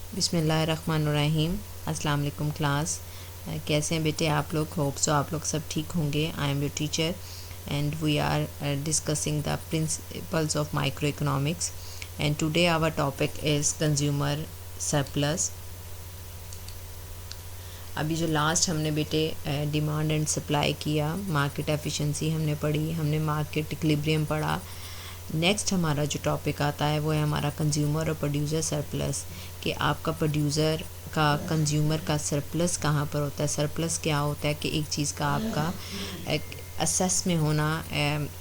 बिस्मिल्लाहिर्रहमानिर्रहीम। अस्सलाम वालेकुम क्लास। कैसे हैं बेटे आप लोग? होप सो आप लोग सब ठीक होंगे। I am your teacher and we are discussing the principles of micro economics and today our topic is consumer surplus. अभी जो लास्ट हमने बेटे डिमांड एंड सप्लाई किया, मार्केट एफिशिएंसी हमने पढ़ी, हमने मार्केट इक्विलिब्रियम पढ़ा। नेक्स्ट हमारा जो टॉपिक आता है वो है हमारा कंज्यूमर और प्रोड्यूसर सरप्लस, कि आपका प्रोड्यूसर का कंज्यूमर का सरप्लस कहाँ पर होता है। सरप्लस क्या होता है कि एक चीज़ का आपका एक असेस में होना,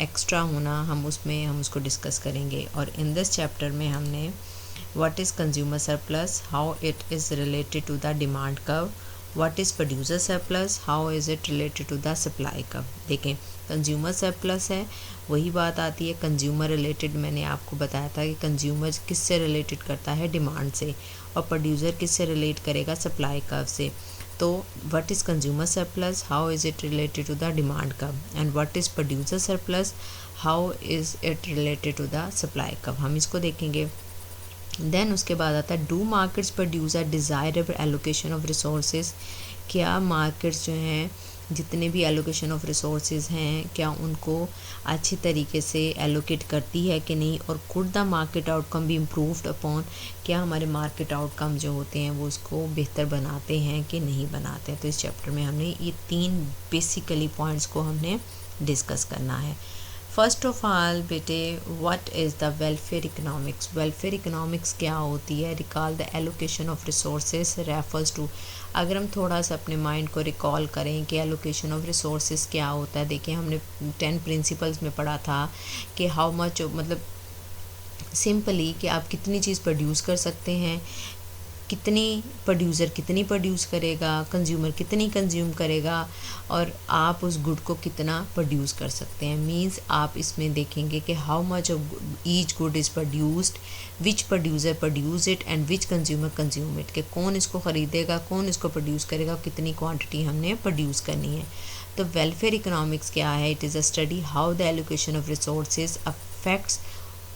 एक्स्ट्रा होना, हम उसको डिस्कस करेंगे। और इन दिस चैप्टर में हमने what is consumer surplus, how it is related to the demand curve, what is producer surplus, how is it related to the supply curve. देखें, कंज्यूमर सरप्लस है, वही बात आती है कंज्यूमर रिलेटेड। मैंने आपको बताया था कि कंज्यूमर किससे रिलेटेड करता है, डिमांड से, और प्रोड्यूसर किससे रिलेट करेगा, सप्लाई कर्व से। तो what is consumer surplus, how is it related to the demand curve, and what is producer surplus, how is it related to the supply curve, हम इसको देखेंगे। देन उसके बाद आता है do markets produce a desirable allocation of resources. क्या markets जो हैं, जितने भी एलोकेशन ऑफ रिसोर्सेज हैं, क्या उनको अच्छी तरीके से एलोकेट करती है कि नहीं, और कुड द मार्केट आउटकम भी इम्प्रूव्ड अपॉन, क्या हमारे मार्केट आउटकम जो होते हैं वो उसको बेहतर बनाते हैं कि नहीं बनाते हैं। तो इस चैप्टर में हमने ये 3 बेसिकली पॉइंट्स को हमने डिस्कस करना है। फर्स्ट ऑफ ऑल बेटे, what is the welfare economics. Welfare economics क्या होती है? Recall the allocation of resources refers to. अगर हम थोड़ा सा अपने माइंड को रिकॉल करें कि एलोकेशन ऑफ रिसोर्सेज क्या होता है, देखिए हमने 10 प्रिंसिपल्स में पढ़ा था कि हाउ मच, मतलब सिंपली कि आप कितनी चीज़ प्रोड्यूस कर सकते हैं, कितनी प्रोड्यूसर कितनी प्रोड्यूस करेगा, कंज्यूमर कितनी कंज्यूम करेगा, और आप उस गुड को कितना प्रोड्यूस कर सकते हैं। मींस आप इसमें देखेंगे कि how much of each good is produced, which producer produce it and which consumer consume it, कि कौन इसको ख़रीदेगा, कौन इसको प्रोड्यूस करेगा, कितनी क्वांटिटी हमने प्रोड्यूस करनी है। तो वेलफेयर इकोनॉमिक्स क्या है? It is a study how the allocation of resources affects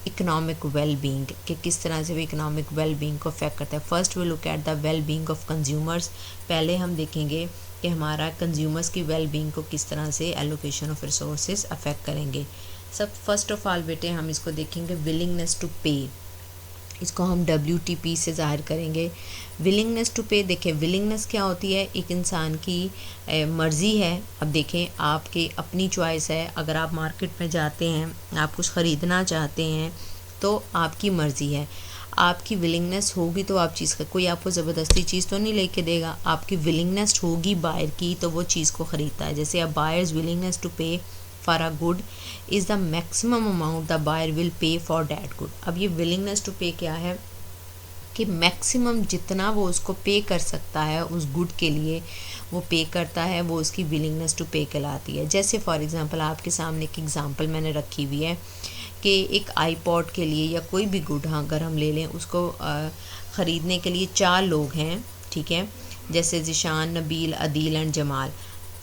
economic well being, कि किस तरह से वो इकोनॉमिक वेल बींग को अफेक्ट करता है। First we look at the well being of consumers. पहले हम देखेंगे कि हमारा कंज्यूमर्स की वेल बींग को किस तरह से एलोकेशन ऑफ रिसोर्सेज अफेक्ट करेंगे। सब फर्स्ट ऑफ ऑल बेटे हम इसको देखेंगे विलिंगनेस टू पे, इसको हम WTP से ज़ाहिर करेंगे। विलिंगनेस टू पे, देखें विलिंगनेस क्या होती है? एक इंसान की मर्ज़ी है। अब देखें, आपकी अपनी चॉइस है। अगर आप मार्केट में जाते हैं, आप कुछ ख़रीदना चाहते हैं, तो आपकी मर्ज़ी है। आपकी विलिंगनेस होगी तो आप चीज़, कोई आपको ज़बरदस्ती चीज़ तो नहीं लेके देगा। आपकी विलिंगनेस होगी बायर की तो वो चीज़ को ख़रीदता है। जैसे अब buyer's willingness to pay for a good is the maximum amount the buyer will pay for that good. अब ये विलिंगनेस टू पे क्या है कि मैक्सिमम जितना वो उसको पे कर सकता है उस गुड के लिए वो पे करता है, वो उसकी विलिंगनेस टू पे कहलाती है। जैसे फॉर एग्ज़ाम्पल आपके सामने एक एग्ज़ाम्पल मैंने रखी हुई है कि एक आईपॉड के लिए या कोई भी गुड, हाँ अगर हम ले लें, उसको ख़रीदने के लिए 4 लोग हैं, ठीक है। जैसे ज़िशान, नबील, अदील एंड जमाल,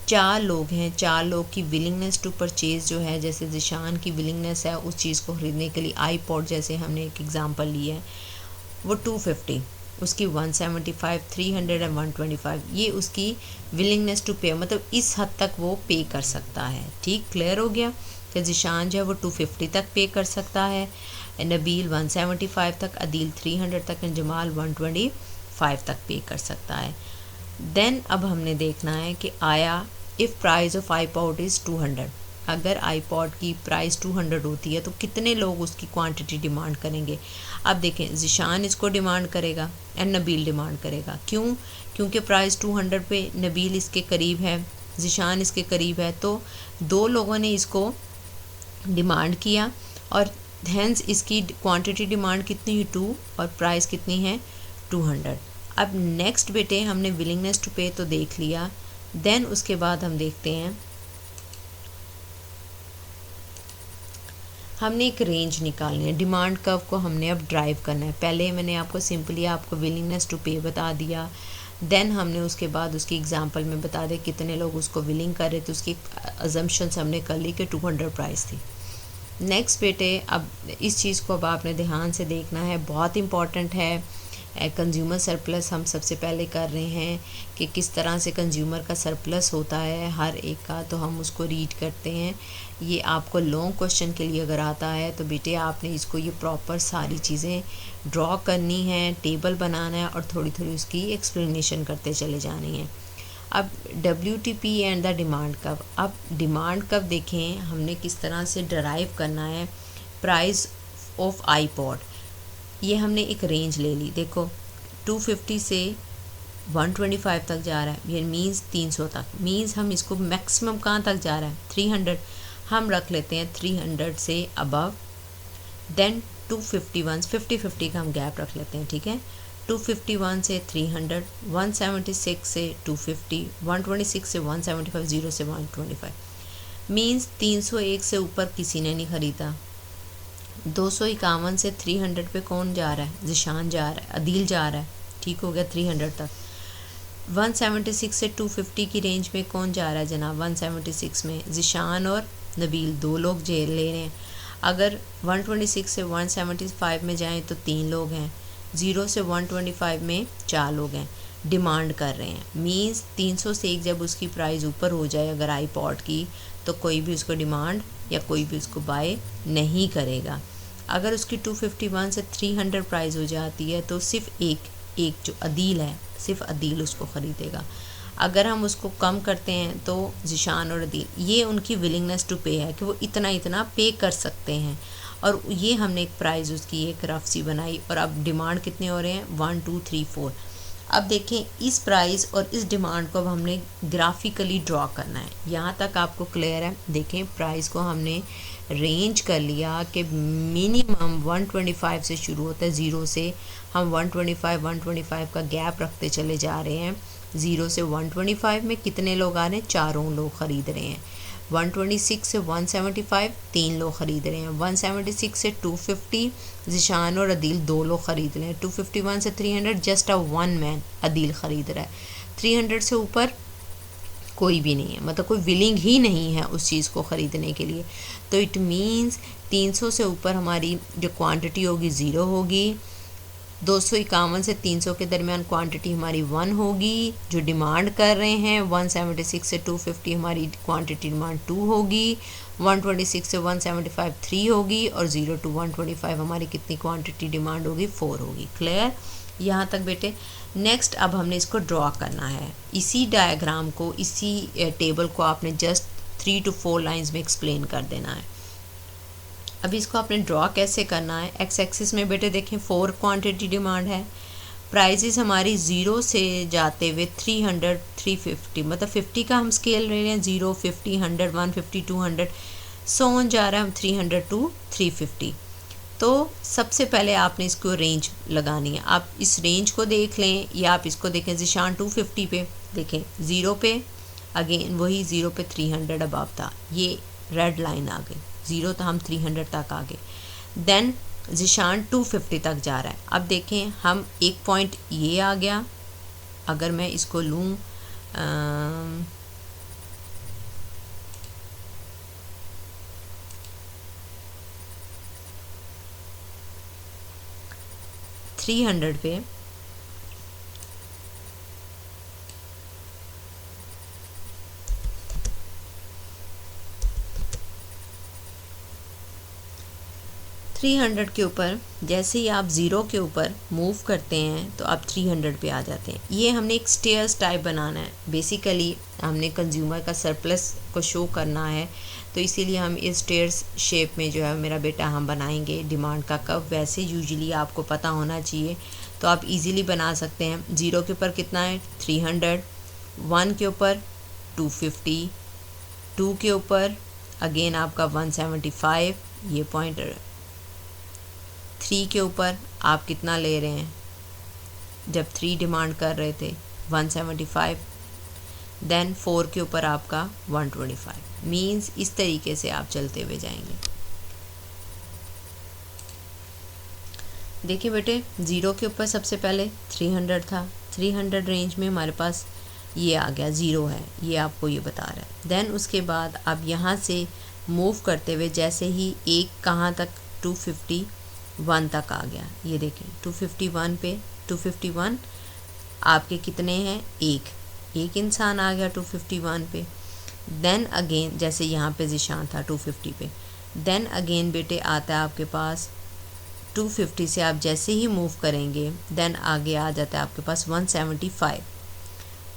4 लोग हैं। 4 लोग की विलिंगनेस टू परचेज़ जो है, जैसे ज़िशान की विलिंगनेस है उस चीज़ को ख़रीदने के लिए, आईपॉड जैसे हमने एक एग्ज़ाम्पल लिया है, वो 250, उसकी 175, 300 एंड 125, ये उसकी विलिंगनेस टू पे, मतलब इस हद तक वो पे कर सकता है। ठीक, क्लियर हो गया कि ज़िशान जो है वो 250 तक पे कर सकता है, नबील 175 तक, अदील 300 तक एंड जमाल 125 तक पे कर सकता है। देन अब हमने देखना है कि आया if price of iPod is 200, अगर आईपॉड की प्राइस 200 होती है तो कितने लोग उसकी क्वांटिटी डिमांड करेंगे। अब देखें, ज़िशान इसको डिमांड करेगा एंड नबील डिमांड करेगा। क्यों? क्योंकि प्राइस 200 पे नबील इसके करीब है, ज़िशान इसके करीब है, तो 2 लोगों ने इसको डिमांड किया और हेंस इसकी क्वांटिटी डिमांड कितनी हुई 2 और प्राइस कितनी है 200। अब नेक्स्ट बेटे हमने विलिंगनेस टू पे तो देख लिया। देन उसके बाद हम देखते हैं, हमने एक रेंज निकालनी है, डिमांड कर्व को हमने अब ड्राइव करना है। पहले मैंने आपको सिंपली आपको विलिंगनेस टू पे बता दिया, देन हमने उसके बाद उसकी एग्जांपल में बता दिया कितने लोग उसको विलिंग कर रहे थे, उसकी अजम्पशंस हमने कर ली कि 200 प्राइस थी। नेक्स्ट बेटे, अब इस चीज़ को अब आपने ध्यान से देखना है, बहुत इम्पॉर्टेंट है कंज्यूमर सरप्लस हम सबसे पहले कर रहे हैं कि किस तरह से कंज्यूमर का सरप्लस होता है हर एक का, तो हम उसको रीड करते हैं। ये आपको लॉन्ग क्वेश्चन के लिए अगर आता है तो बेटे आपने इसको ये प्रॉपर सारी चीज़ें ड्रॉ करनी है, टेबल बनाना है और थोड़ी थोड़ी उसकी एक्सप्लेनेशन करते चले जानी है। अब WTP and the demand curve. अब डिमांड कर्व देखें हमने किस तरह से डराइव करना है। प्राइस ऑफ आईपॉड, ये हमने एक रेंज ले ली, देखो 250 से 125 तक जा रहा है, ये मीन्स 300 तक, मीन्स हम इसको मैक्सिमम कहाँ तक जा रहा है 300, हम रख लेते हैं 300 से अबव। देन 251 50-50 का हम गैप रख लेते हैं, ठीक है। 251 से 300, 176 से 250, 126 से 175, 0 से 125, मीन्स 301 से ऊपर किसी ने नहीं ख़रीदा। 251 से 300 पे कौन जा रहा है, ज़िशान जा रहा है, अदील जा रहा है, ठीक हो गया 300 तक। 176 से 250 की रेंज में कौन जा रहा है जनाब, 176 में ज़िशान और नबील 2 लोग जेल ले रहे हैं। अगर 126 से 175 में जाएं तो 3 लोग हैं, 0 से 125 में 4 लोग हैं, डिमांड कर रहे हैं। मीन्स 300 से एक जब उसकी प्राइस ऊपर हो जाए अगर आईपॉड की, तो कोई भी उसको डिमांड या कोई भी उसको बाय नहीं करेगा। अगर उसकी 251 से 300 प्राइस हो जाती है तो सिर्फ एक जो अदील है, सिर्फ अदील उसको ख़रीदेगा। अगर हम उसको कम करते हैं तो ज़िशान और अदील, ये उनकी विलिंगनेस टू पे है कि वो इतना इतना पे कर सकते हैं, और ये हमने एक प्राइस उसकी एक रफ सी बनाई। और अब डिमांड कितने हो रहे हैं, 1 2 3 4। अब देखें इस प्राइस और इस डिमांड को अब हमने ग्राफिकली ड्रॉ करना है। यहाँ तक आपको क्लियर है। देखें प्राइस को हमने रेंज कर लिया कि मिनिमम 125 से शुरू होता है, 0 से हम 125 का गैप रखते चले जा रहे हैं। 0 से 125 में कितने लोग आ रहे हैं, 4 लोग ख़रीद रहे हैं। 126 से 175 3 लोग ख़रीद रहे हैं। 176 से 250 ज़िशान और अदील 2 लोग ख़रीद रहे हैं। 251 से 300 जस्ट अ 1 मैन अदील ख़रीद रहा है। 300 से ऊपर कोई भी नहीं है, मतलब कोई विलिंग ही नहीं है उस चीज़ को ख़रीदने के लिए। तो इट मीन्स 300 से ऊपर हमारी जो क्वांटिटी होगी 0 होगी। 251 से 300 के दरमियान क्वांटिटी हमारी 1 होगी। जो डिमांड कर रहे हैं 176 से 250 हमारी क्वांटिटी डिमांड 2 होगी। 126 से 175 3 होगी, और 0 to 125 हमारी कितनी क्वांटिटी डिमांड होगी, 4 होगी। क्लियर यहाँ तक बेटे। नेक्स्ट अब हमने इसको ड्रॉ करना है। इसी डायग्राम को, इसी टेबल को आपने जस्ट 3 to 4 लाइंस में एक्सप्लेन कर देना है। अभी इसको आपने ड्रॉ कैसे करना है। एक्स एक्सिस में बेटे देखें 4 क्वांटिटी डिमांड है। प्राइसेस हमारी 0 से जाते हुए 300 350, मतलब 50 का हम स्केल ले रहे हैं, 0 50 100 150 200 सो ऑन जा रहा है हम 300 to 350। तो सबसे पहले आपने इसको रेंज लगानी है। आप इस रेंज को देख लें या आप इसको देखें। ज़िशान 250 पे देखें, 0 पे अगेन वही 0 पे 300 अबव था, ये रेड लाइन आ गई। 0 तो हम 300 तक आ गए। देन ज़िशान 250 तक जा रहा है। अब देखें हम एक पॉइंट ये आ गया। अगर मैं इसको लूँ 300 पे, के ऊपर जैसे ही आप 0 के ऊपर मूव करते हैं तो आप 300 पे आ जाते हैं। ये हमने एक स्टेयर्स टाइप बनाना है। बेसिकली हमने कंज्यूमर का सरप्लस को शो करना है, तो इसीलिए हम इस स्टेयर्स शेप में जो है मेरा बेटा हम बनाएंगे। डिमांड का कब वैसे यूजुअली आपको पता होना चाहिए, तो आप इजीली बना सकते हैं। 0 के ऊपर कितना है 300, 1 के ऊपर 250, 2 के ऊपर अगेन आपका 175, ये पॉइंट। 3 के ऊपर आप कितना ले रहे हैं, जब 3 डिमांड कर रहे थे 175। देन 4 के ऊपर आपका 125। मीन्स इस तरीके से आप चलते हुए जाएंगे। देखिए बेटे 0 के ऊपर सबसे पहले 300 था, 300 रेंज में हमारे पास ये आ गया, 0 है, ये आपको ये बता रहा है। देन उसके बाद अब यहाँ से मूव करते हुए जैसे ही एक कहाँ तक 250, 1 तक आ गया। ये देखें 251 पे 251 आपके कितने हैं, एक इंसान आ गया 251 पे। देन अगेन जैसे यहाँ पे ज़िशान था 250 पे, देन अगेन बेटे आता है आपके पास 250 से आप जैसे ही मूव करेंगे देन आगे आ जाता है आपके पास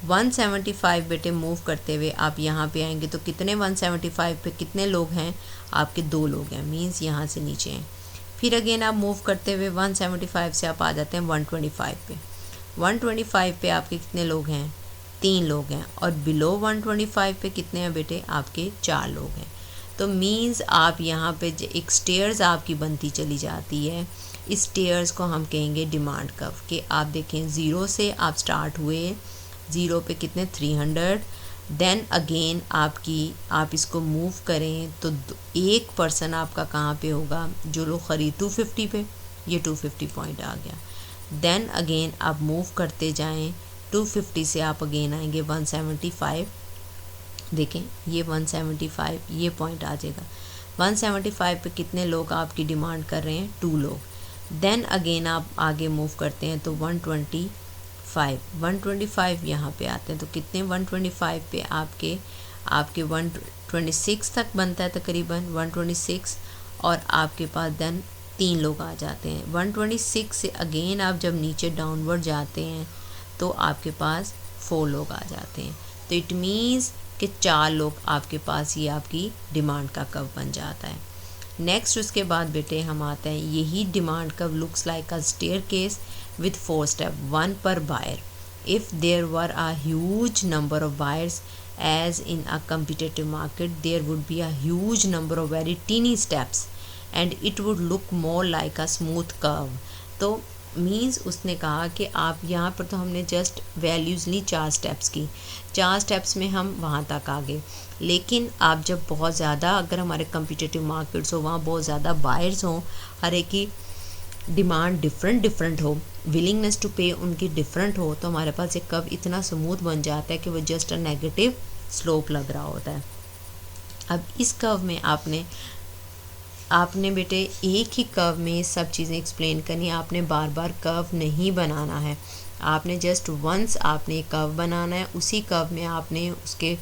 175 बेटे मूव करते हुए आप यहाँ पे आएंगे तो कितने 175 पे कितने लोग हैं आपके, 2 लोग हैं, मींस यहाँ से नीचे हैं। फिर अगेन आप मूव करते हुए 175 से आप आ जाते हैं 125 पे। 125 पे आपके कितने लोग हैं, 3 लोग हैं, और बिलो 125 पे कितने हैं बेटे आपके 4 लोग हैं। तो मींस आप यहाँ पे एक स्टेयर्स आपकी बनती चली जाती है। इस स्टेयर्स को हम कहेंगे डिमांड कर्व कि आप देखें 0 से आप स्टार्ट हुए, 0 पे कितने 300, देन अगेन आप इसको मूव करें तो एक पर्सन आपका कहाँ पे होगा, जो लोग ख़रीद 250 पे, ये 250 पॉइंट आ गया। देन अगेन आप मूव करते जाएं 250 से आप अगेन आएंगे 175, देखें ये 175 ये पॉइंट आ जाएगा। 175 पे कितने लोग आपकी डिमांड कर रहे हैं, 2 लोग। देन अगेन आप आगे मूव करते हैं तो 125 यहाँ पे आते हैं तो कितने 125 पे आपके 126 तक बनता है तकरीबन 126, और आपके पास देन 3 लोग आ जाते हैं। 126 से अगेन आप जब नीचे डाउनवर्ड जाते हैं तो आपके पास 4 लोग आ जाते हैं। तो इट मीन्स कि 4 लोग आपके पास ये आपकी डिमांड का कर्व बन जाता है। नेक्स्ट उसके बाद बेटे हम आते हैं, यही demand curve looks like a staircase with 4 steps, 1 per buyer. If there were a huge number of buyers as in a competitive market, there would be a huge number of very teeny steps and it would look more like a smooth curve. तो means उसने कहा कि आप यहाँ पर तो हमने just values ली 4 steps की, 4 स्टेप्स में हम वहाँ तक आ गए, लेकिन आप जब बहुत ज़्यादा अगर हमारे कम्पिटिटिव मार्केट्स हो, वहाँ बहुत ज़्यादा बायर्स हों, हर एक की डिमांड डिफरेंट हो, विलिंगनेस टू पे उनकी डिफरेंट हो, तो हमारे पास एक कर्व इतना स्मूथ बन जाता है कि वो जस्ट अ नेगेटिव स्लोप लग रहा होता है। अब इस कर्व में आपने बेटे एक ही कर्व में सब चीज़ें एक्सप्लेन करनी, आपने बार बार कर्व नहीं बनाना है, आपने जस्ट वंस आपने एक कर्व बनाना है, उसी कर्व में आपने उसके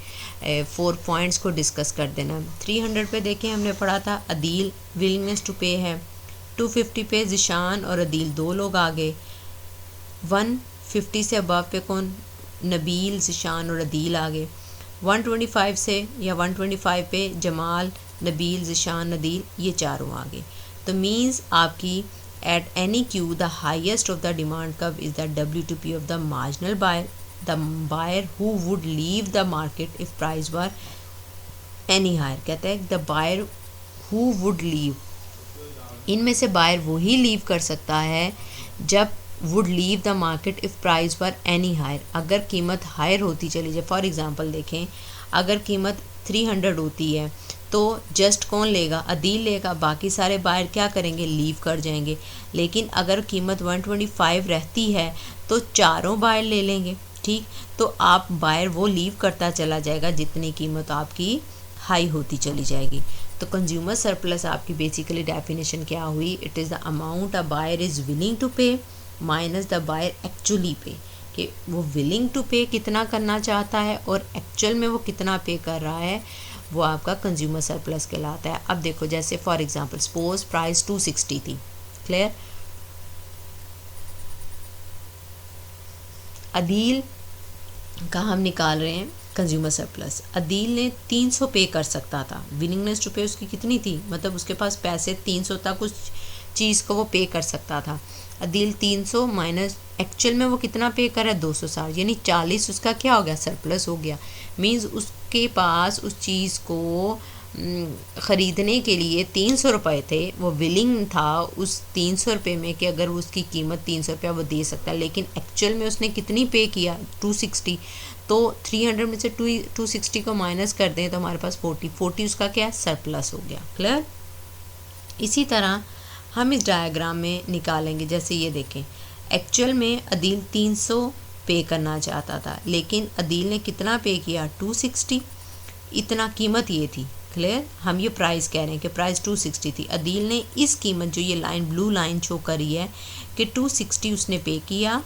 4 पॉइंट्स को डिस्कस कर देना है। 300 पे देखें हमने पढ़ा था अदील विलिंगनेस टू पे है, 250 पे ज़िशान और अदील 2 लोग आ गए, 150 से अबव पे कौन, नबील ज़िशान और अदील आ गए, 125 से या 125 पे जमाल नबील ज़िशान अदील ये चारों आ गए। तो मीन्स आपकी at any Q the highest of the demand curve is the W2P of the marginal buyer, the buyer who would leave the market if price were any higher. कहते हैं the buyer who would leave, इनमें से buyer वही leave कर सकता है जब would leave the market if price पर एनी हायर, अगर कीमत हायर होती चली जाए। फॉर एग्जांपल देखें अगर कीमत 300 होती है तो जस्ट कौन लेगा, अदील लेगा, बाकी सारे बायर क्या करेंगे, लीव कर जाएंगे। लेकिन अगर कीमत 125 रहती है तो चारों बायर ले लेंगे, ठीक। तो आप बायर वो लीव करता चला जाएगा जितनी कीमत आपकी हाई होती चली जाएगी। तो कंज्यूमर सरप्लस आपकी बेसिकली डेफिनेशन क्या हुई, it is the amount a buyer is willing to pay minus the buyer actually pay, कि वो विलिंग टू पे कितना करना चाहता है और एक्चुअल में वो कितना पे कर रहा है, वो आपका कंज्यूमर सरप्लस कहलाता है। अब देखो जैसे फॉर एग्जांपल सपोज प्राइस 260 थी, क्लियर, अदील का हम निकाल रहे हैं कंज्यूमर सरप्लस। अदील ने 300 पे कर सकता था, विलिंगनेस टू पे उसकी कितनी थी, मतलब उसके पास पैसे 300 तक उस चीज़ को वो पे कर सकता था। अदील 300 माइनस एक्चुअल में वो कितना पे कर रहा है 260, यानी 40 उसका क्या हो गया, सरप्लस हो गया। मींस उसके पास उस चीज़ को ख़रीदने के लिए 300 रुपये थे, वो विलिंग था उस 300 रुपये में कि अगर उसकी कीमत 300 रुपया वो दे सकता है, लेकिन एक्चुअल में उसने कितनी पे किया 260। तो 300 में से 260 को माइनस कर दें तो हमारे पास 40 उसका क्या है, सरप्लस हो गया, क्लियर। इसी तरह हम इस डायग्राम में निकालेंगे, जैसे ये देखें एक्चुअल में अदील 300 पे करना चाहता था, लेकिन अदील ने कितना पे किया 260, इतना कीमत ये थी, क्लियर। हम ये प्राइस कह रहे हैं कि प्राइस 260 थी, अदील ने इस कीमत जो ये लाइन ब्लू लाइन शो करी है कि 260 उसने पे किया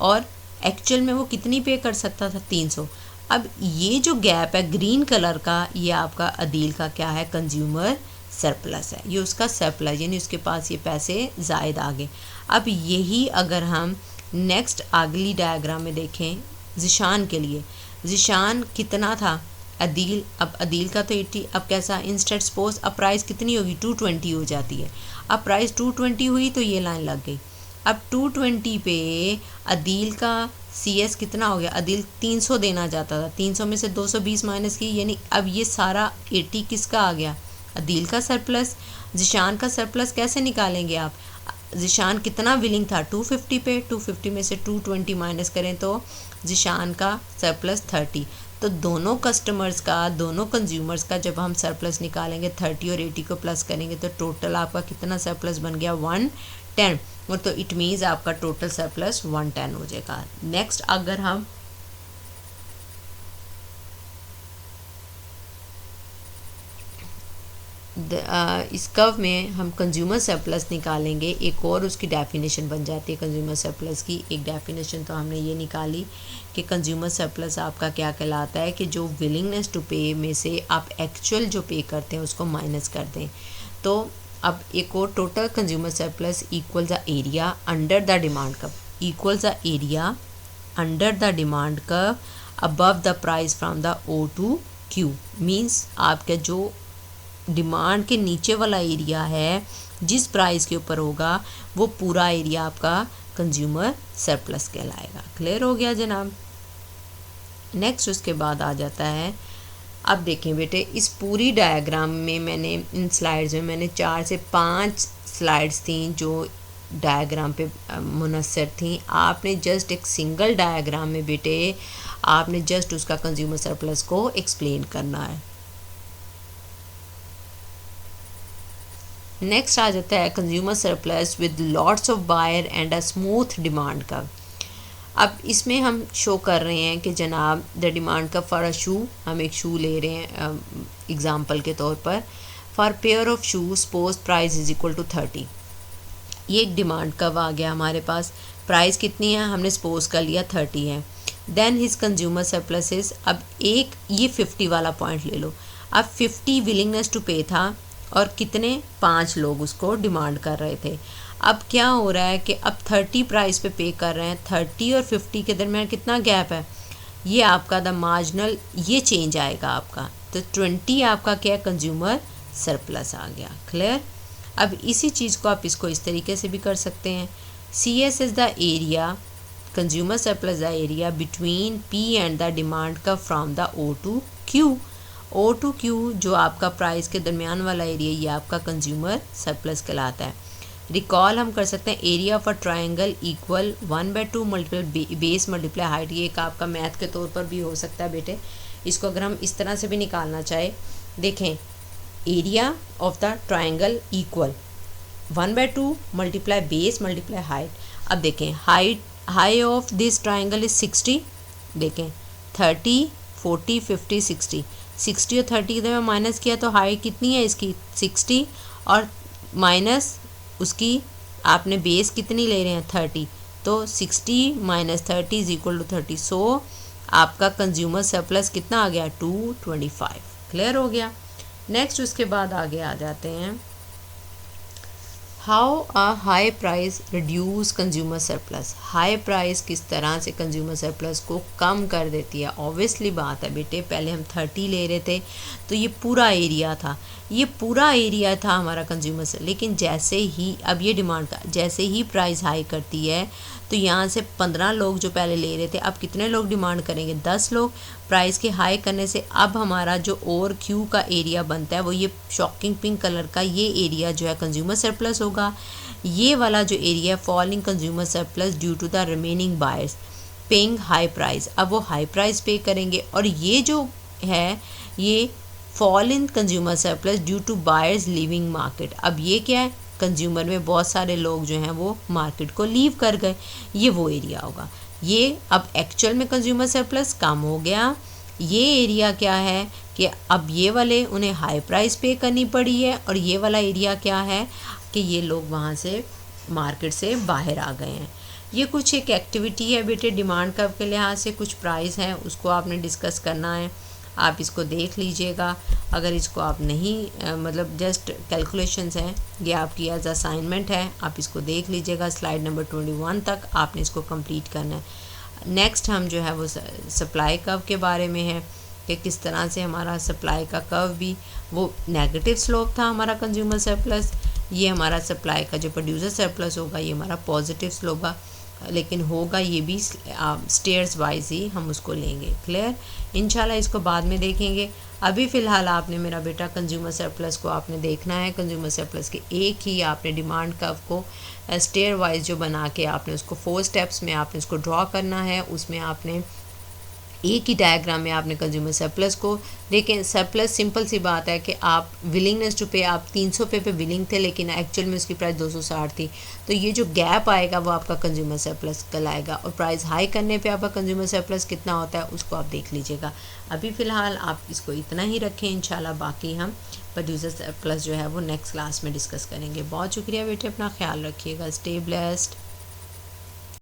और एक्चुअल में वो कितनी पे कर सकता था 300। अब ये जो गैप है ग्रीन कलर का ये आपका अदील का क्या है कंज्यूमर सरप्लस है, ये उसका सरप्लस यानी उसके पास ये पैसे ज़ायद आ गए। अब यही अगर हम नेक्स्ट अगली डायग्राम में देखें ज़िशान के लिए, ज़िशान कितना था अदील, अब अदील का तो 80, अब कैसा इंस्टेड सपोज अब प्राइस कितनी होगी 220 हो जाती है। अब प्राइस 220 हुई तो ये लाइन लग गई। अब 220 पे अदील का CS कितना हो गया, अदील 300 देना चाहता था, 300 में से 220 माइनस की, यानी अब ये सारा 80 किसका आ गया अदील का सरप्लस। ज़िशान का सरप्लस कैसे निकालेंगे आप, ज़िशान कितना विलिंग था 250 पे, 250 में से 220 माइनस करें तो ज़िशान का सरप्लस 30। तो दोनों कस्टमर्स का दोनों कंज्यूमर्स का जब हम सरप्लस निकालेंगे 30 और 80 को प्लस करेंगे तो टोटल आपका कितना सरप्लस बन गया 110, और तो इट मीन्स आपका टोटल सरप्लस 110 हो जाएगा। नेक्स्ट अगर हम इस कर्व में हम कंज्यूमर सरप्लस निकालेंगे, एक और उसकी डेफिनेशन बन जाती है कंज्यूमर सरप्लस की। एक डेफिनेशन तो हमने ये निकाली कि कंज्यूमर सरप्लस आपका क्या कहलाता है कि जो विलिंगनेस टू पे में से आप एक्चुअल जो पे करते हैं उसको माइनस कर दें। तो अब एक और total consumer surplus equal the area under the demand curve, equal the area under the demand curve above the price from the O to Q। Means आपका जो डिमांड के नीचे वाला एरिया है जिस प्राइस के ऊपर होगा वो पूरा एरिया आपका कंज्यूमर सरप्लस कहलाएगा। क्लियर हो गया जनाब। नेक्स्ट उसके बाद आ जाता है, अब देखें बेटे इस पूरी डायग्राम में मैंने इन स्लाइड्स में मैंने 4 से 5 स्लाइड्स थी जो डायग्राम पे मुनस्सर थी। आपने जस्ट एक सिंगल डायग्राम में बेटे आपने जस्ट उसका कंज्यूमर सरप्लस को एक्सप्लेन करना है। नेक्स्ट आ जाता है consumer surplus with lots of buyer and a smooth demand का। अब इसमें हम शो कर रहे हैं कि जनाब द डिमांड का फॉर अ शू, हम एक शू ले रहे हैं एग्जांपल के तौर पर, for pair of shoe suppose price is equal to 30। ये एक डिमांड कब आ गया हमारे पास, प्राइस कितनी है हमने सपोज कर लिया 30 है। Then his consumer surplus is, अब एक ये 50 वाला पॉइंट ले लो, अब 50 विलिंगनेस टू पे था और कितने 5 लोग उसको डिमांड कर रहे थे। अब क्या हो रहा है कि अब 30 प्राइस पे कर रहे हैं, 30 और 50 के दरमियान कितना गैप है, ये आपका द मार्जिनल ये चेंज आएगा आपका, तो 20 आपका क्या कंज्यूमर सरप्लस आ गया। क्लियर। अब इसी चीज़ को आप इसको इस तरीके से भी कर सकते हैं, CS is the area consumer surplus the area between P and the demand का from the O to Q। O to Q जो आपका प्राइस के दरमियान वाला एरिया ये आपका कंज्यूमर सरप्लस कहलाता है। रिकॉल हम कर सकते हैं area of a triangle equal 1/2 multiply base multiply height, ये एक आपका मैथ के तौर पर भी हो सकता है बेटे। इसको अगर हम इस तरह से भी निकालना चाहे, देखें area of the triangle equal 1/2 multiply base multiply height. अब देखें high of this triangle is 60, देखें 30 40 50 60, 60 और 30 के माइनस किया तो हाइट कितनी है इसकी 60, और माइनस उसकी आपने बेस कितनी ले रहे हैं 30, तो 60 माइनस 30 इज इक्वल टू 30। सो आपका कंज्यूमर सरप्लस कितना आ गया 225। क्लियर हो गया। नेक्स्ट उसके बाद आगे आ जाते हैं, how a high price reduce consumer surplus. High price किस तरह से कंज्यूमर सरप्लस को कम कर देती है। ऑब्वियसली बात है बेटे, पहले हम 30 ले रहे थे तो ये पूरा एरिया था, ये पूरा एरिया था हमारा कंज्यूमर से, लेकिन जैसे ही अब ये डिमांड का जैसे ही प्राइस हाई करती है तो यहाँ से 15 लोग जो पहले ले रहे थे अब कितने लोग डिमांड करेंगे 10 लोग। प्राइस के हाई करने से अब हमारा जो और क्यू का एरिया बनता है वो ये शॉकिंग पिंक कलर का ये एरिया जो है कंज्यूमर सरप्लस होगा। ये वाला जो area falling consumer surplus due to the remaining buyers paying high price, अब वो हाई प्राइस पे करेंगे। और ये जो है ये fall in consumer surplus due to buyers leaving market. अब ये क्या है, कंज्यूमर में बहुत सारे लोग जो हैं वो मार्केट को लीव कर गए, ये वो एरिया होगा। ये अब एक्चुअल में कंज्यूमर सरप्लस कम हो गया। ये एरिया क्या है कि अब ये वाले उन्हें हाई प्राइस पे करनी पड़ी है और ये वाला एरिया क्या है कि ये लोग वहाँ से मार्केट से बाहर आ गए हैं। ये कुछ एक एक्टिविटी है बेटे, डिमांड कर्व के लिहाज से कुछ प्राइस हैं उसको आपने डिस्कस करना है। आप इसको देख लीजिएगा। अगर इसको आप नहीं मतलब जस्ट कैलकुलेशंस हैं, ये आपकी एज असाइनमेंट है, आप इसको देख लीजिएगा। स्लाइड नंबर 21 तक आपने इसको कंप्लीट करना है। नेक्स्ट हम जो है वो सप्लाई कर्व के बारे में है कि किस तरह से हमारा सप्लाई का कर्व भी वो नेगेटिव स्लोप था हमारा कंज्यूमर सरप्लस, ये हमारा सप्लाई का जो प्रोड्यूसर सरप्लस होगा ये हमारा पॉजिटिव स्लोप होगा, लेकिन होगा ये भी स्टेयर्स वाइज ही हम उसको लेंगे। क्लियर, इंशाल्लाह इसको बाद में देखेंगे। अभी फ़िलहाल आपने मेरा बेटा कंज्यूमर सरप्लस को आपने देखना है। कंज्यूमर सरप्लस के एक ही आपने डिमांड कर्व को स्टेयर वाइज जो बना के आपने उसको 4 स्टेप्स में आपने उसको ड्रॉ करना है। उसमें आपने एक ही डायग्राम में आपने कंज्यूमर सरप्लस को देखें। सरप्लस सिंपल सी बात है कि आप विलिंगनेस टू पे आप 300 पे विलिंग थे, लेकिन एक्चुअल में उसकी प्राइस 260 थी, तो ये जो गैप आएगा वो आपका कंज्यूमर सरप्लस कहलाएगा। और प्राइस हाई करने पे आपका कंज्यूमर सरप्लस कितना होता है उसको आप देख लीजिएगा। अभी फ़िलहाल आप इसको इतना ही रखें, इंशाल्लाह बाकी हम प्रोड्यूसर सरप्लस जो है वो नेक्स्ट क्लास में डिस्कस करेंगे। बहुत शुक्रिया बेटे, अपना ख्याल रखिएगा। Stay blessed.